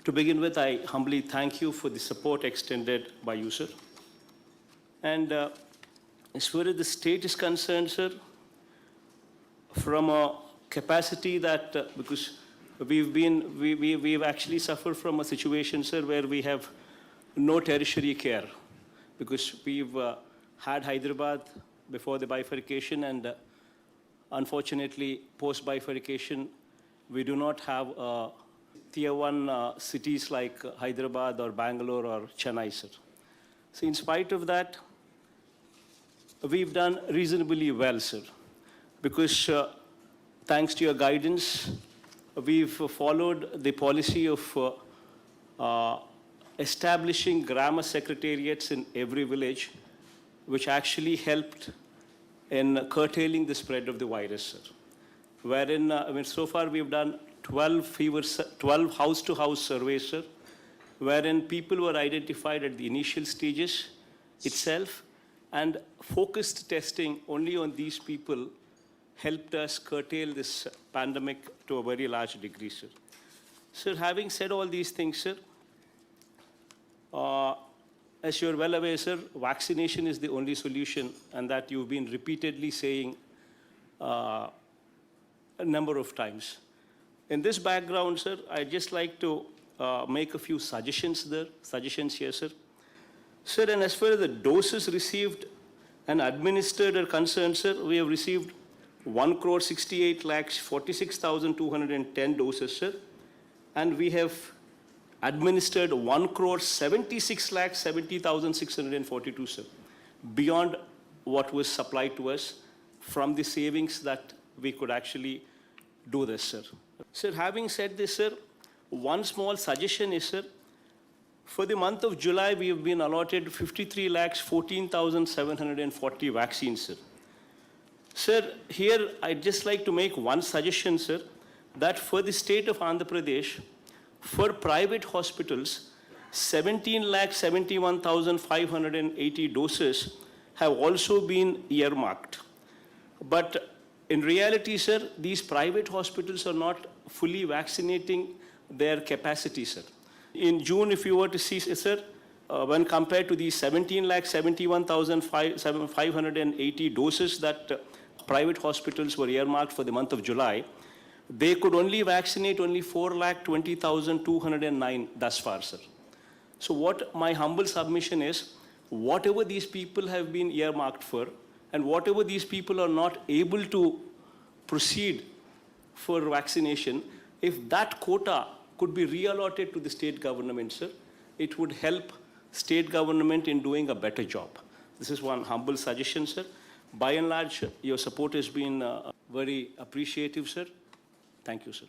To begin with, I humbly thank you for the support extended by you, sir. And as far as the state is concerned, sir, from a capacity that, because we've actually suffered from a situation, sir, where we have no tertiary care, because we've had Hyderabad before the bifurcation, and unfortunately, post-bifurcation, we do not have tier one cities like Hyderabad or Bangalore or Chennai, sir. So in spite of that, we've done reasonably well, sir, because thanks to your guidance, we've followed the policy of establishing grammar secretariats in every village, which actually helped in curtailing the spread of the virus, sir. Wherein, so far we've done 12 house-to-house surveys, sir, wherein people were identified at the initial stages itself, and focused testing only on these people helped us curtail this pandemic to a very large degree, sir. Sir, having said all these things, sir, as you're well aware, sir, vaccination is the only solution, and that you've been repeatedly saying a number of times. In this background, sir, I'd just like to make a few suggestions here, sir. Sir, and as far as the doses received and administered are concerned, sir, we have received 1,68,46,210 doses, sir, and we have administered 1,76,70,642, sir, beyond what was supplied to us from the savings that we could actually do this, sir. Sir, having said this, sir, one small suggestion is, sir, for the month of July, we have been allotted 53,14,740 vaccines, sir. Sir, here I'd just like to make one suggestion, sir, that for the state of Andhra Pradesh, for private hospitals, 17,71,580 doses have also been earmarked. But in reality, sir, these private hospitals are not fully vaccinating their capacity, sir. In June, if you were to see, sir, when compared to the 17,71,580 doses that private hospitals were earmarked for the month of July, they could only vaccinate only 4,20,209 thus far, sir. So what my humble submission is, whatever these people have been earmarked for, and whatever these people are not able to proceed for vaccination, if that quota could be reallotted to the state government, sir, it would help state government in doing a better job. This is one humble suggestion, sir. By and large, your support has been very appreciative, sir. Thank you, sir.